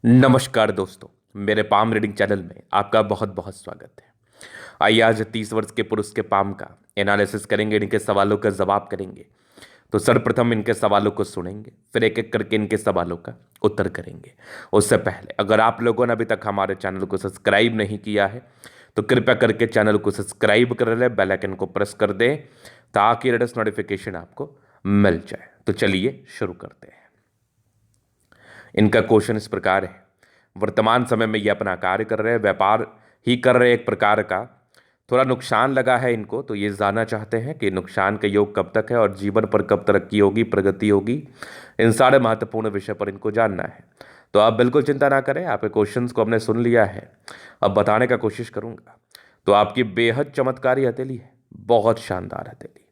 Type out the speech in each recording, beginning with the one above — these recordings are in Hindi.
नमस्कार दोस्तों, मेरे पाम रीडिंग चैनल में आपका बहुत बहुत स्वागत है। आइए आज 30 वर्ष के पुरुष के पाम का एनालिसिस करेंगे, इनके सवालों का जवाब करेंगे। तो सर्वप्रथम इनके सवालों को सुनेंगे, फिर एक एक करके इनके सवालों का उत्तर करेंगे। उससे पहले अगर आप लोगों ने अभी तक हमारे चैनल को सब्सक्राइब नहीं किया है तो कृपया करके चैनल को सब्सक्राइब कर लें, बेल आइकन को प्रेस कर दें ताकि लेटेस्ट नोटिफिकेशन आपको मिल जाए। तो चलिए शुरू करते हैं। इनका क्वेश्चन इस प्रकार है। वर्तमान समय में ये अपना कार्य कर रहे हैं, व्यापार ही कर रहे हैं एक प्रकार का। थोड़ा नुकसान लगा है इनको, तो ये जानना चाहते हैं कि नुकसान का योग कब तक है और जीवन पर कब तरक्की होगी, प्रगति होगी। इन सारे महत्वपूर्ण विषय पर इनको जानना है। तो आप बिल्कुल चिंता ना करें, आपके क्वेश्चंस को हमने सुन लिया है, अब बताने का कोशिश करूंगा। तो आपकी बेहद चमत्कारी हथेली है, बहुत शानदार हथेली।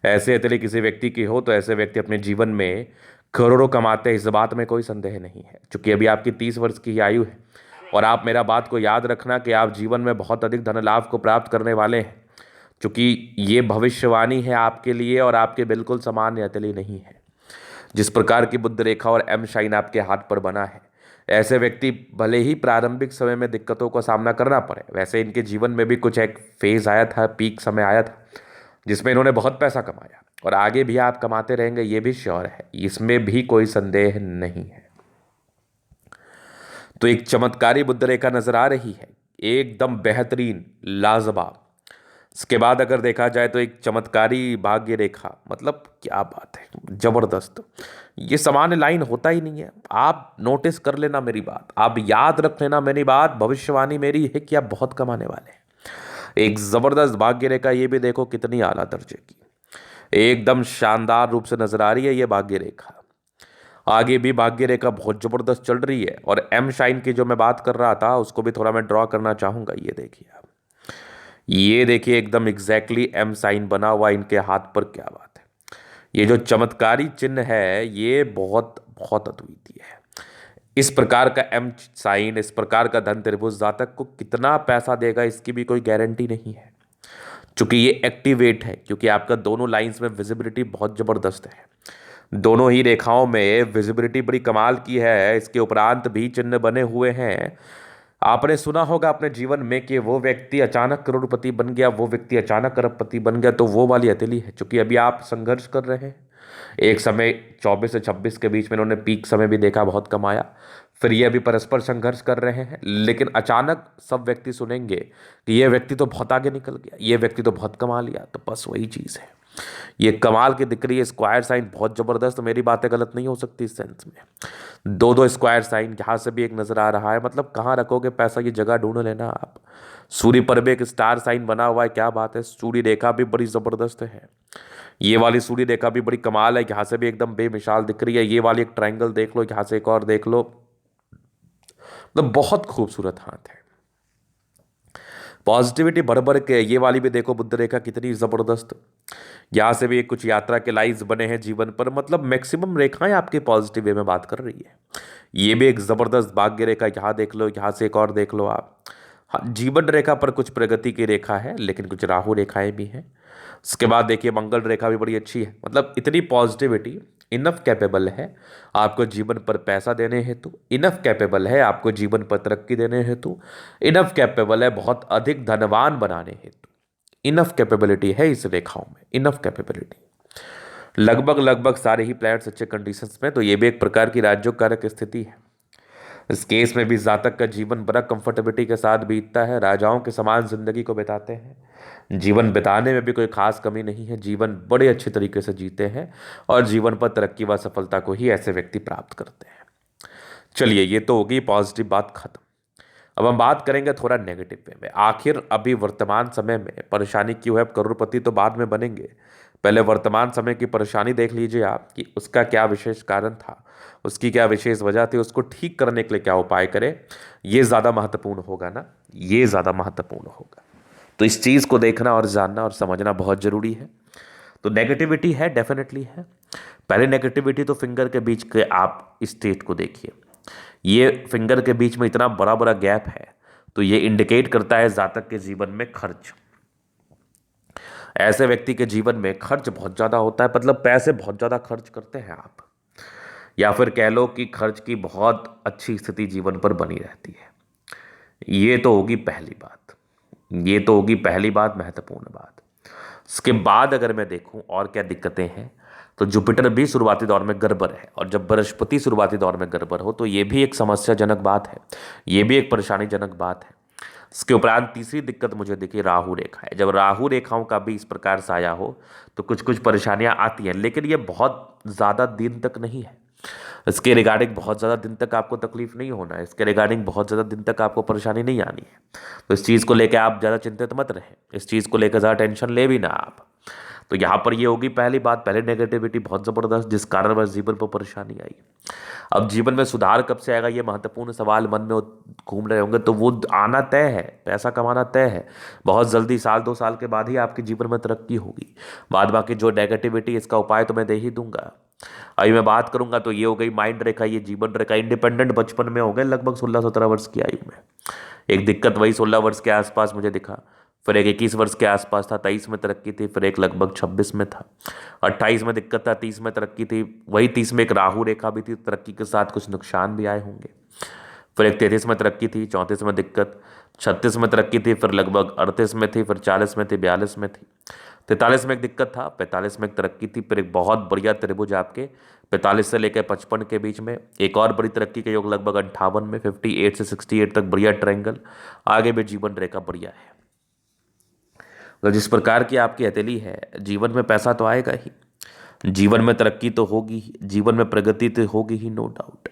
ऐसे हथेली किसी व्यक्ति की हो तो ऐसे व्यक्ति अपने जीवन में करोड़ों कमाते हैं, इस बात में कोई संदेह नहीं है। क्योंकि अभी आपकी 30 वर्ष की ही आयु है और आप मेरा बात को याद रखना कि आप जीवन में बहुत अधिक धन लाभ को प्राप्त करने वाले हैं। क्योंकि ये भविष्यवाणी है आपके लिए और आपके बिल्कुल सामान्य हथेली नहीं है। जिस प्रकार की बुद्ध रेखा और एम शाइन आपके हाथ पर बना है, ऐसे व्यक्ति भले ही प्रारंभिक समय में दिक्कतों का सामना करना पड़े, वैसे इनके जीवन में भी कुछ एक फेज आया था, पीक समय आया था जिसमें इन्होंने बहुत पैसा कमाया और आगे भी आप कमाते रहेंगे, ये भी श्योर है, इसमें भी कोई संदेह नहीं है। तो एक चमत्कारी बुद्ध रेखा नजर आ रही है, एकदम बेहतरीन, लाजवाब। इसके बाद अगर देखा जाए तो एक चमत्कारी भाग्य रेखा, मतलब क्या बात है, जबरदस्त। ये सामान्य लाइन होता ही नहीं है। आप नोटिस कर लेना मेरी बात, आप याद रख लेना मेरी बात, भविष्यवाणी मेरी है कि आप बहुत कमाने वाले हैं। एक जबरदस्त भाग्य रेखा, ये भी देखो कितनी आला दर्जे की, एकदम शानदार रूप से नजर आ रही है ये भाग्य रेखा। आगे भी भाग्य रेखा बहुत जबरदस्त चल रही है। और एम शाइन की जो मैं बात कर रहा था उसको भी थोड़ा मैं ड्रॉ करना चाहूंगा। ये देखिए आप, ये देखिए एकदम एग्जैक्टली एम साइन बना हुआ इनके हाथ पर, क्या बात है। ये जो चमत्कारी चिन्ह है ये बहुत बहुत अद्वितीय है। इस प्रकार का एम साइन, इस प्रकार का धन त्रिभुज जातक को कितना पैसा देगा इसकी भी कोई गारंटी नहीं है। चूंकि ये एक्टिवेट है, क्योंकि आपका दोनों लाइंस में विजिबिलिटी बहुत जबरदस्त है, दोनों ही रेखाओं में विजिबिलिटी बड़ी कमाल की है। इसके उपरांत भी चिन्ह बने हुए हैं। आपने सुना होगा अपने जीवन में कि वो व्यक्ति अचानक करोड़पति बन गया, वो व्यक्ति अचानक करोड़पति बन गया, तो वो वाली हथेली है। क्योंकि अभी आप संघर्ष कर रहे हैं, एक समय 24 से 26 के बीच में इन्होंने पीक समय भी देखा, बहुत कमाया। फिर ये अभी परस्पर संघर्ष कर रहे हैं, लेकिन अचानक सब व्यक्ति सुनेंगे कि ये व्यक्ति तो बहुत आगे निकल गया, ये व्यक्ति तो बहुत कमा लिया। तो बस वही चीज़ है, ये कमाल की दिख रही है। स्क्वायर साइन बहुत जबरदस्त, मेरी बातें गलत नहीं हो सकती इस सेंस में। दो दो स्क्वायर साइन यहाँ से भी एक नजर आ रहा है, मतलब कहाँ रखोगे पैसा, ये जगह ढूंढ लेना आप। सूर्य पर भी एक स्टार साइन बना हुआ है, क्या बात है। सूर्य रेखा भी बड़ी जबरदस्त है, ये वाली सूर्य रेखा भी बड़ी कमाल है, यहाँ से भी एकदम बेमिसाल दिख रही है। ये वाली एक ट्रायंगल देख लो, यहाँ से एक और देख लो, मतलब बहुत खूबसूरत हाथ है। पॉजिटिविटी भर भर के, ये वाली भी देखो बुद्ध रेखा कितनी जबरदस्त। यहाँ से भी कुछ यात्रा के लाइन्स बने हैं जीवन पर, मतलब मैक्सिमम रेखाएं आपके पॉजिटिव वे में बात कर रही है। ये भी एक जबरदस्त भाग्य रेखा, यहाँ देख लो, यहाँ से एक और देख लो आप। हाँ, जीवन रेखा पर कुछ प्रगति की रेखा है, लेकिन कुछ राहु रेखाएं भी हैं। उसके बाद देखिए मंगल रेखा भी बड़ी अच्छी है, मतलब इतनी पॉजिटिविटी इनफ कैपेबल है आपको जीवन पर पैसा देने हेतु, इनफ कैपेबल है आपको जीवन पर तरक्की देने हेतु, इनफ कैपेबल है बहुत अधिक धनवान बनाने हेतु। इनफ कैपेबिलिटी है इस रेखाओं में, इनफ कैपेबिलिटी। लगभग लगभग सारे ही प्लैनेट्स अच्छे कंडीशंस में, तो ये भी एक प्रकार की राजयोग कारक स्थिति है। इस केस में भी जातक का जीवन बड़ा कंफर्टेबिलिटी के साथ बीतता है, राजाओं के समान जिंदगी को बिताते हैं। जीवन बिताने में भी कोई खास कमी नहीं है, जीवन बड़े अच्छे तरीके से जीते हैं और जीवन पर तरक्की व सफलता को ही ऐसे व्यक्ति प्राप्त करते हैं। चलिए, ये तो होगी पॉजिटिव बात खत्म। अब हम बात करेंगे थोड़ा नेगेटिव वे में। आखिर अभी वर्तमान समय में परेशानी क्यों है, करोड़पति तो बाद में बनेंगे, पहले वर्तमान समय की परेशानी देख लीजिए आप कि उसका क्या विशेष कारण था, उसकी क्या विशेष वजह थी, उसको ठीक करने के लिए क्या उपाय करें। ये ज़्यादा महत्वपूर्ण होगा ना, ये ज़्यादा महत्वपूर्ण होगा। तो इस चीज़ को देखना और जानना और समझना बहुत ज़रूरी है। तो नेगेटिविटी है, डेफिनेटली है। पहले नेगेटिविटी तो फिंगर के बीच के आप स्टेट को देखिए, ये फिंगर के बीच में इतना बड़ा बड़ा गैप है, तो ये इंडिकेट करता है जातक के जीवन में खर्च। ऐसे व्यक्ति के जीवन में खर्च बहुत ज़्यादा होता है, मतलब पैसे बहुत ज़्यादा खर्च करते हैं आप। या फिर कह लो कि खर्च की बहुत अच्छी स्थिति जीवन पर बनी रहती है। ये तो होगी पहली बात, ये तो होगी पहली बात, महत्वपूर्ण बात। इसके बाद अगर मैं देखूं और क्या दिक्कतें हैं, तो जुपिटर भी शुरुआती दौर में गड़बड़ है, और जब बृहस्पति शुरुआती दौर में गड़बड़ हो तो ये भी एक समस्याजनक बात है, ये भी एक परेशानीजनक बात है। इसके उपरांत तीसरी दिक्कत मुझे देखिए राहु रेखा है। जब राहु रेखाओं का भी इस प्रकार से आया हो तो कुछ कुछ परेशानियां आती हैं, लेकिन ये बहुत ज़्यादा दिन तक नहीं है। इसके रिगार्डिंग बहुत ज़्यादा दिन तक आपको तकलीफ नहीं होना है, इसके रिगार्डिंग बहुत ज़्यादा दिन तक आपको परेशानी नहीं आनी है। तो इस चीज़ को लेकर आप ज़्यादा चिंतित मत रहें, इस चीज़ को लेकर ज़्यादा टेंशन ले भी ना आप। तो यहाँ पर ये होगी पहली बात, पहले नेगेटिविटी बहुत ज़बरदस्त, जिस कारणवश जीवन पर परेशानी आई। अब जीवन में सुधार कब से आएगा, ये महत्वपूर्ण सवाल मन में घूम रहे होंगे, तो वो आना तय है, पैसा कमाना तय है। बहुत जल्दी 1-2 साल के बाद ही आपके जीवन में तरक्की होगी। बाद बाकी जो नेगेटिविटी, इसका उपाय तो मैं दे ही दूंगा। अभी मैं बात करूंगा तो ये हो गई माइंड रेखा, ये जीवन रेखा। इंडिपेंडेंट बचपन में हो गए, लगभग 16-17 वर्ष की आयु में। एक दिक्कत वही 16 वर्ष के आसपास मुझे दिखा, फिर एक 21 वर्ष के आसपास था, 23 में तरक्की थी, फिर एक लगभग 26 में था, 28 में दिक्कत था, 30 में तरक्की थी, वही 30 में एक राहु रेखा भी थी, तरक्की के साथ कुछ नुकसान भी आए होंगे। फिर एक 33 में तरक्की थी, 34 में दिक्कत, 36 में तरक्की थी, फिर लगभग 38 में थी, फिर 40 में थी, 42 में थी, 43 में एक दिक्कत था, 45 में एक तरक्की थी, फिर एक बहुत बढ़िया त्रिभुज आपके 45 से लेकर 55 के बीच में एक और बड़ी तरक्की के योग लगभग 58 में, 58 से 68 तक बढ़िया ट्रायंगल। आगे भी जीवन रेखा बढ़िया है। तो जिस प्रकार की आपकी हथेली है, जीवन में पैसा तो आएगा ही, जीवन में तरक्की तो होगी ही, जीवन में प्रगति तो होगी ही, नो डाउट।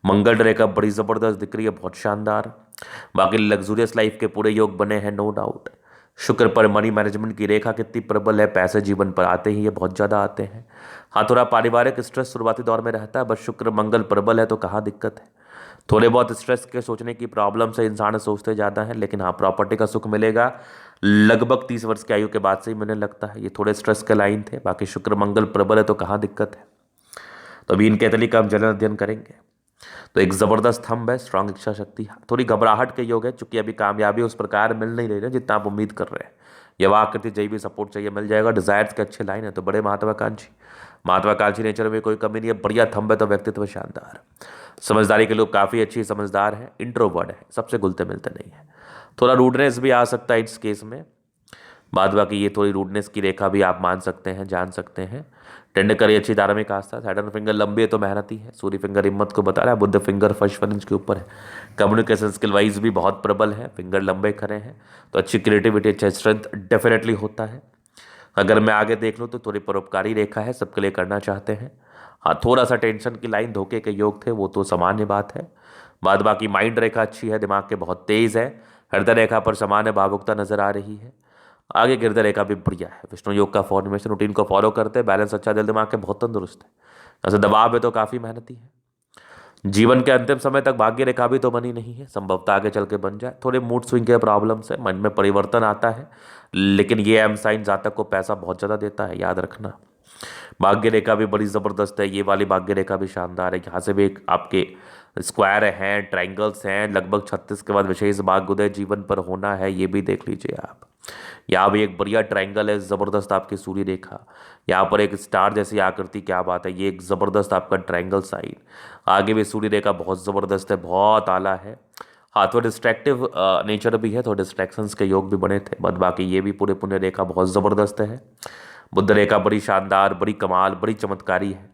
मंगल रेखा बड़ी ज़बरदस्त दिख रही है, बहुत शानदार। बाकी लग्जूरियस लाइफ के पूरे योग बने हैं, नो डाउट। शुक्र पर मनी मैनेजमेंट की रेखा कितनी प्रबल है, पैसे जीवन पर आते ही ये बहुत ज़्यादा आते हैं। हाँ, थोड़ा पारिवारिक स्ट्रेस शुरुआती दौर में रहता है, बस शुक्र मंगल प्रबल है तो कहाँ दिक्कत है। थोड़े बहुत स्ट्रेस के सोचने की प्रॉब्लम से इंसान सोचते ज़्यादा है, लेकिन हाँ, प्रॉपर्टी का सुख मिलेगा लगभग 30 वर्ष की आयु के बाद से ही, मुझे लगता है। ये थोड़े स्ट्रेस के लाइन थे, बाकी शुक्र मंगल प्रबल है तो कहाँ दिक्कत है। तो अभी इनके तली का हम जलन अध्ययन करेंगे। तो एक ज़बरदस्त थंब है, स्ट्रांग इच्छा शक्ति, थोड़ी घबराहट के योग है, चूंकि अभी कामयाबी उस प्रकार मिल नहीं रही है जितना आप उम्मीद कर रहे हैं। यह आकृति जय भी सपोर्ट चाहिए, मिल जाएगा। डिजायर्स के अच्छे लाइन है, तो बड़े महत्वाकांक्षी, महत्वाकांक्षी नेचर में कोई कमी नहीं है, बढ़िया थंब है, तो व्यक्तित्व शानदार। समझदारी के लोग काफ़ी अच्छी समझदार है, इंट्रोवर्ड है, सबसे घुलते मिलते नहीं है। थोड़ा रूडनेस भी आ सकता है इस केस में, बाद बाकी ये थोड़ी रूडनेस की रेखा भी आप मान सकते हैं, जान सकते हैं। टेंड करी अच्छी धार्मिक आस्था, सैटर्न फिंगर लंबी है तो मेहनती है, सूर्य फिंगर हिम्मत को बता रहा है, बुद्ध फिंगर फर्स्ट 1 इंच के ऊपर है, कम्युनिकेशन स्किल वाइज भी बहुत प्रबल है, फिंगर लंबे खड़े हैं, तो अच्छी क्रिएटिविटी, अच्छा स्ट्रेंथ डेफिनेटली होता है। अगर मैं आगे देख लूँ तो थोड़ी परोपकारी रेखा है, सबके लिए करना चाहते हैं। हाँ, थोड़ा सा टेंशन की लाइन, धोखे के योग थे, वो तो सामान्य बात है। बाद बाकी माइंड रेखा अच्छी है, दिमाग के बहुत तेज है, हृदय रेखा पर सामान्य भावुकता नजर आ रही है। आगे हृदय रेखा भी बढ़िया है, विष्णु योग का फॉर्मेशन रूटीन को फॉलो करते हैं, बैलेंस अच्छा, दिल दिमाग के बहुत तंदुरुस्त है। ऐसे दबाव है तो काफ़ी मेहनती है। जीवन के अंतिम समय तक भाग्य रेखा भी तो बनी नहीं है, संभवतः आगे चल के बन जाए। थोड़े मूड स्विंग के प्रॉब्लम से मन में परिवर्तन आता है, लेकिन ये एम साइन जातक को पैसा बहुत ज़्यादा देता है, याद रखना। भाग्य रेखा भी बड़ी ज़बरदस्त है, ये वाली भाग्य रेखा भी शानदार है। यहाँ से भी एक आपके स्क्वायर हैं, ट्राइंगल्स हैं, लगभग 36 के बाद विशेष भाग्य उदय जीवन पर होना है, ये भी देख लीजिए आप। यहाँ भी एक बढ़िया ट्राइंगल है, ज़बरदस्त आपकी सूर्य रेखा, यहाँ पर एक स्टार जैसी आकृति, क्या बात है, ये एक ज़बरदस्त आपका ट्राइंगल साइन। आगे भी सूर्य रेखा बहुत ज़बरदस्त है, बहुत आला है। हाँ, थोड़ा डिस्ट्रैक्टिव नेचर भी है, थोड़े डिस्ट्रैक्शंस के योग भी बने थे, बट बाकी ये भी पूरे पुण्य रेखा बहुत ज़बरदस्त है। बुद्ध रेखा बड़ी शानदार, बड़ी कमाल, बड़ी चमत्कारी है,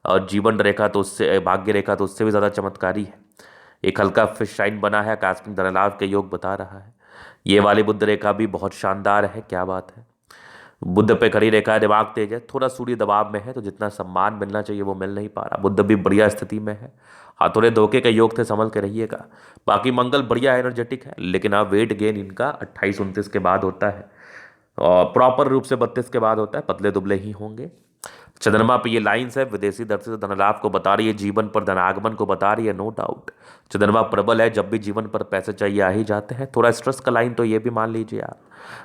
और जीवन रेखा तो उससे, भाग्य रेखा तो उससे भी ज़्यादा चमत्कारी है। एक हल्का फिश शाइन बना है, आकस्मिक धनलाभ के योग बता रहा है। ये वाली बुद्ध रेखा भी बहुत शानदार है, क्या बात है। बुद्ध पे खड़ी रेखा है, दिमाग तेज है, थोड़ा सूर्य दबाव में है, तो जितना सम्मान मिलना चाहिए वो मिल नहीं पा रहा। बुद्ध भी बढ़िया स्थिति में है। हाँ, थोड़े धोखे के योग थे, संभल के रहिएगा। बाकी मंगल बढ़िया एनर्जेटिक है, लेकिन हाँ, वेट गेन इनका 28-29 के बाद होता है, और प्रॉपर रूप से 32 के बाद होता है, पतले दुबले ही होंगे। चंद्रमा पे ये लाइंस है, विदेशी दृष्टि से धनलाभ को बता रही है, जीवन पर धनागमन को बता रही है, नो डाउट। चंद्रमा प्रबल है, जब भी जीवन पर पैसे चाहिए आ ही जाते हैं। थोड़ा स्ट्रेस का लाइन तो ये भी मान लीजिए आप,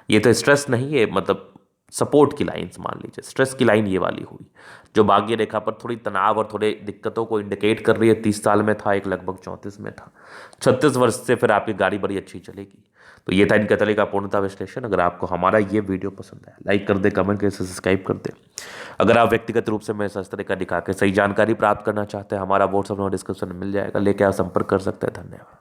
ये तो स्ट्रेस नहीं है, मतलब सपोर्ट की लाइन्स मान लीजिए, स्ट्रेस की लाइन ये वाली हुई जो भाग्य रेखा पर थोड़ी तनाव और थोड़े दिक्कतों को इंडिकेट कर रही है। 30 साल में था, एक लगभग 34 में था, 36 वर्ष से फिर आपकी गाड़ी बड़ी अच्छी चलेगी। तो ये था इनका तले का पूर्णता विश्लेषण। अगर आपको हमारा ये वीडियो पसंद आया, लाइक कर दे, कमेंट करके सब्सक्राइब कर दे। अगर आप व्यक्तिगत रूप से मेरे से इस तरह का दिखा के सही जानकारी प्राप्त करना चाहते हैं, हमारा व्हाट्सअप नंबर डिस्क्रिप्शन में मिल जाएगा, लेके आप संपर्क कर सकते हैं। धन्यवाद।